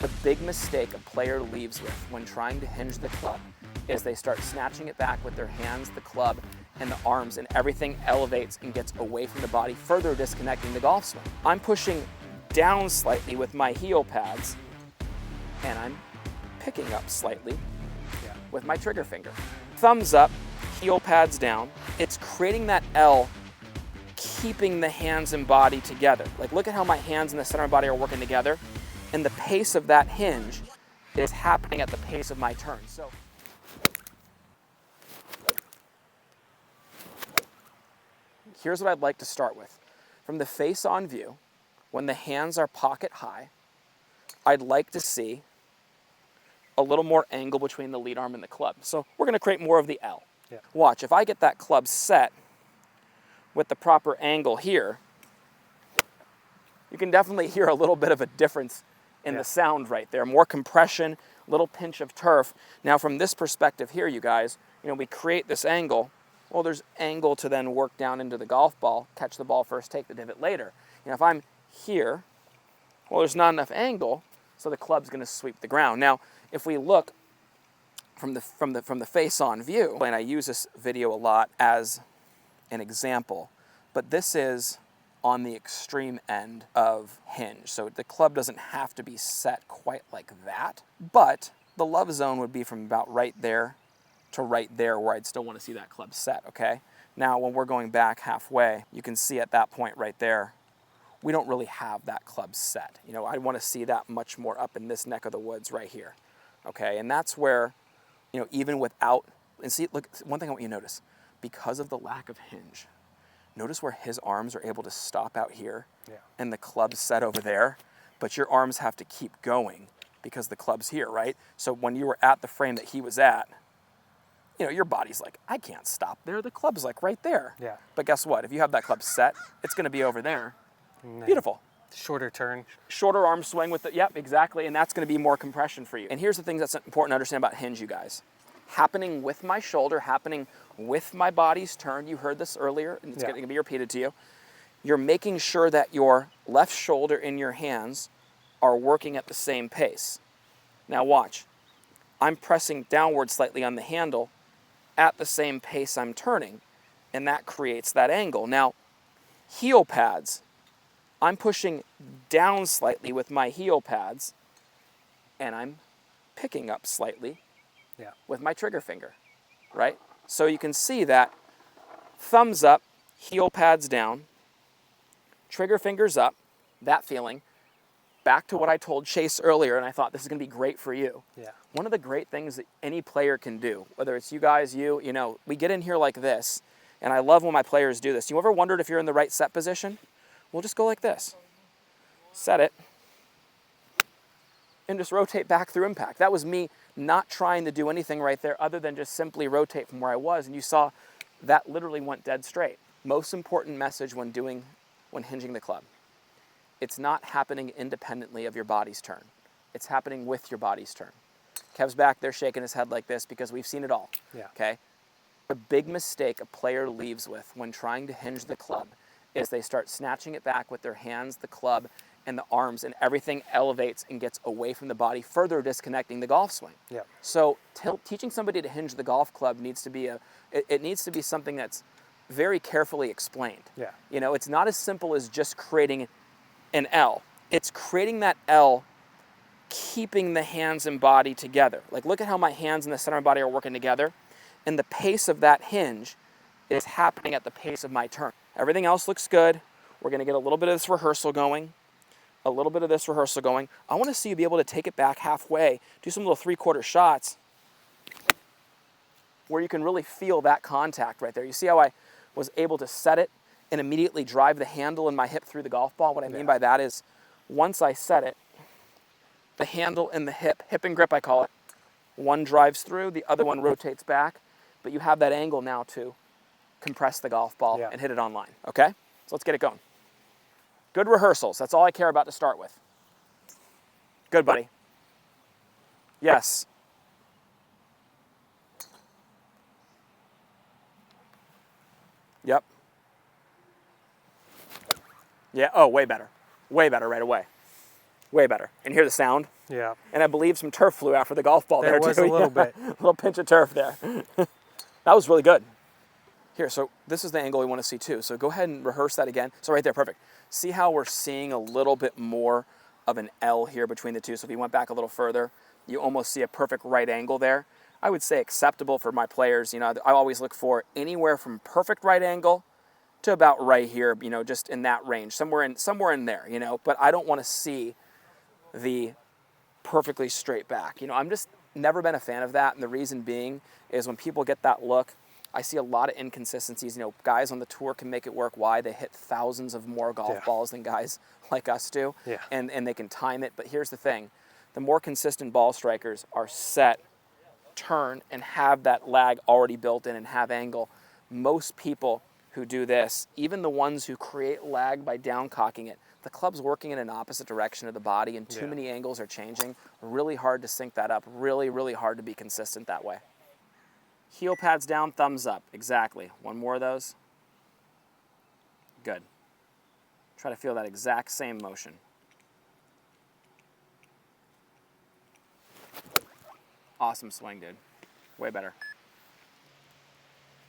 The big mistake a player leaves with when trying to hinge the club is they start snatching it back with their hands, the club, and the arms, and everything elevates and gets away from the body, further disconnecting the golf swing. I'm pushing down slightly with my heel pads, and I'm picking up slightly with my trigger finger. Thumbs up, heel pads down. It's creating that L, keeping the hands and body together. Like, look at how my hands and the center of my body are working together. And the pace of that hinge is happening at the pace of my turn. So here's what I'd like to start with. From the face-on view, when the hands are pocket high, I'd like to see a little more angle between the lead arm and the club. So we're gonna create more of the L. Yeah. Watch, if I get that club set with the proper angle here, you can definitely hear a little bit of a difference in the sound right there. More compression, little pinch of turf. Now from this perspective here, you guys, we create this angle. Well, there's angle to then work down into the golf ball, catch the ball first, take the divot later. If I'm here, well, there's not enough angle, so the club's gonna sweep the ground. Now, if we look from the face-on view, and I use this video a lot as an example, but this is on the extreme end of hinge. So the club doesn't have to be set quite like that, but the love zone would be from about right there to right there where I'd still want to see that club set, okay? Now, when we're going back halfway, you can see at that point right there, we don't really have that club set. I want to see that much more up in this neck of the woods right here, okay? And that's where, even without, and see, look, one thing I want you to notice, because of the lack of hinge, notice where his arms are able to stop out here and the club's set over there, but your arms have to keep going because the club's here, right? So when you were at the frame that he was at, your body's like, I can't stop there. The club's like right there. Yeah. But guess what? If you have that club set, it's going to be over there. Beautiful. Shorter turn. Shorter arm swing with the, yep, exactly. And that's going to be more compression for you. And here's the thing that's important to understand about hinge, you guys. Happening with my shoulder, happening with my body's turn. You heard this earlier, and it's going to be repeated to you. You're making sure that your left shoulder and your hands are working at the same pace. Now watch. I'm pressing downward slightly on the handle at the same pace I'm turning, and that creates that angle. Now, heel pads. I'm pushing down slightly with my heel pads, and I'm picking up slightly with my trigger finger, right? So you can see that thumbs up, heel pads down, trigger fingers up, that feeling. Back to what I told Chase earlier, and I thought this is gonna be great for you. Yeah. One of the great things that any player can do, whether it's you guys, we get in here like this, and I love when my players do this. You ever wondered if you're in the right set position? We'll just go like this. Set it, and just rotate back through impact. That was me not trying to do anything right there other than just simply rotate from where I was, and you saw that literally went dead straight. Most important message when hinging the club. It's not happening independently of your body's turn. It's happening with your body's turn. Kev's back there shaking his head like this because we've seen it all, okay? The big mistake a player leaves with when trying to hinge the club is they start snatching it back with their hands, the club, and the arms, and everything elevates and gets away from the body, further disconnecting the golf swing. Yeah. So teaching somebody to hinge the golf club needs to be it needs to be something that's very carefully explained. Yeah. It's not as simple as just creating an L. It's creating that L, keeping the hands and body together. Like, look at how my hands and the center of my body are working together, and the pace of that hinge is happening at the pace of my turn. Everything else looks good. We're gonna get a little bit of this rehearsal going. I want to see you be able to take it back halfway, do some little 3/4 shots where you can really feel that contact right there. You see how I was able to set it and immediately drive the handle and my hip through the golf ball? What I mean by that is once I set it, the handle and the hip and grip I call it, one drives through, the other one rotates back, but you have that angle now to compress the golf ball and hit it on line, okay? So let's get it going. Good rehearsals, that's all I care about to start with. Good, buddy. Yes. Yep. Yeah, oh, way better. Way better right away. Way better. And hear the sound? Yeah. And I believe some turf flew after the golf ball there, There was too. a little bit. A little pinch of turf there. That was really good. Here, so this is the angle we want to see too. So go ahead and rehearse that again. So right there, perfect. See how we're seeing a little bit more of an L here between the two. So if you went back a little further, you almost see a perfect right angle there. I would say acceptable for my players. You know, I always look for anywhere from perfect right angle to about right here, you know, just in that range, somewhere in there, you know, but I don't want to see the perfectly straight back. You know, I'm just never been a fan of that, and the reason being is when people get that look, I see a lot of inconsistencies. You know, guys on the tour can make it work. Why? They hit thousands of more golf balls than guys like us do, and they can time it. But here's the thing. The more consistent ball strikers are set, turn, and have that lag already built in and have angle. Most people who do this, even the ones who create lag by down cocking it, the club's working in an opposite direction of the body and too many angles are changing. Really hard to sync that up. Really, really hard to be consistent that way. Heel pads down, thumbs up. Exactly. One more of those. Good. Try to feel that exact same motion. Awesome swing, dude. Way better.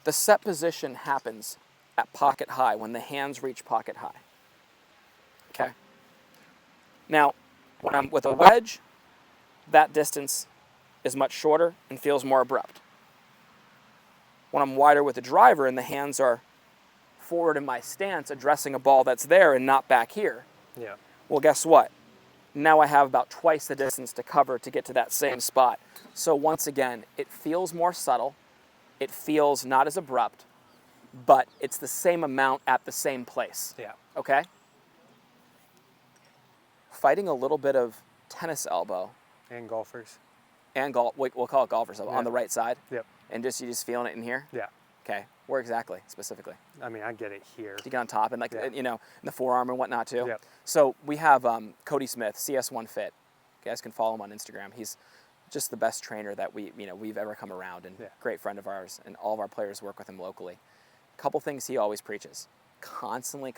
The set position happens at pocket high, when the hands reach pocket high. Okay? Now, when I'm with a wedge, that distance is much shorter and feels more abrupt. When I'm wider with a driver and the hands are forward in my stance, addressing a ball that's there and not back here, well, guess what? Now I have about twice the distance to cover to get to that same spot. So once again, it feels more subtle. It feels not as abrupt, but it's the same amount at the same place. Okay? Fighting a little bit of tennis elbow. And golfers. And we'll call it golfers elbow on the right side. And you just feeling it in here? Yeah. Okay. Where exactly, specifically? I mean, I get it here. You get on top and you know, in the forearm and whatnot too. Yep. So we have Cody Smith, CS1 Fit. You guys can follow him on Instagram. He's just the best trainer that we've ever come around, and great friend of ours, and all of our players work with him locally. A couple things he always preaches: constantly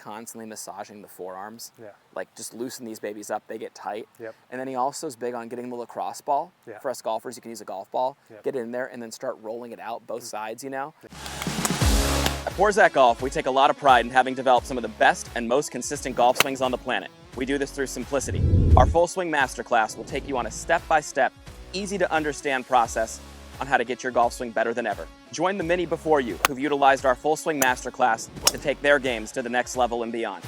massaging the forearms, like just loosen these babies up, they get tight. And then he also is big on getting the lacrosse ball. For us golfers, you can use a golf ball, get it in there, and then start rolling it out both sides, you know. At Forzak Golf, we take a lot of pride in having developed some of the best and most consistent golf swings on the planet. We do this through simplicity. Our Full Swing Masterclass will take you on a step-by-step, easy-to-understand process on how to get your golf swing better than ever. Join the many before you who've utilized our Full Swing Masterclass to take their games to the next level and beyond.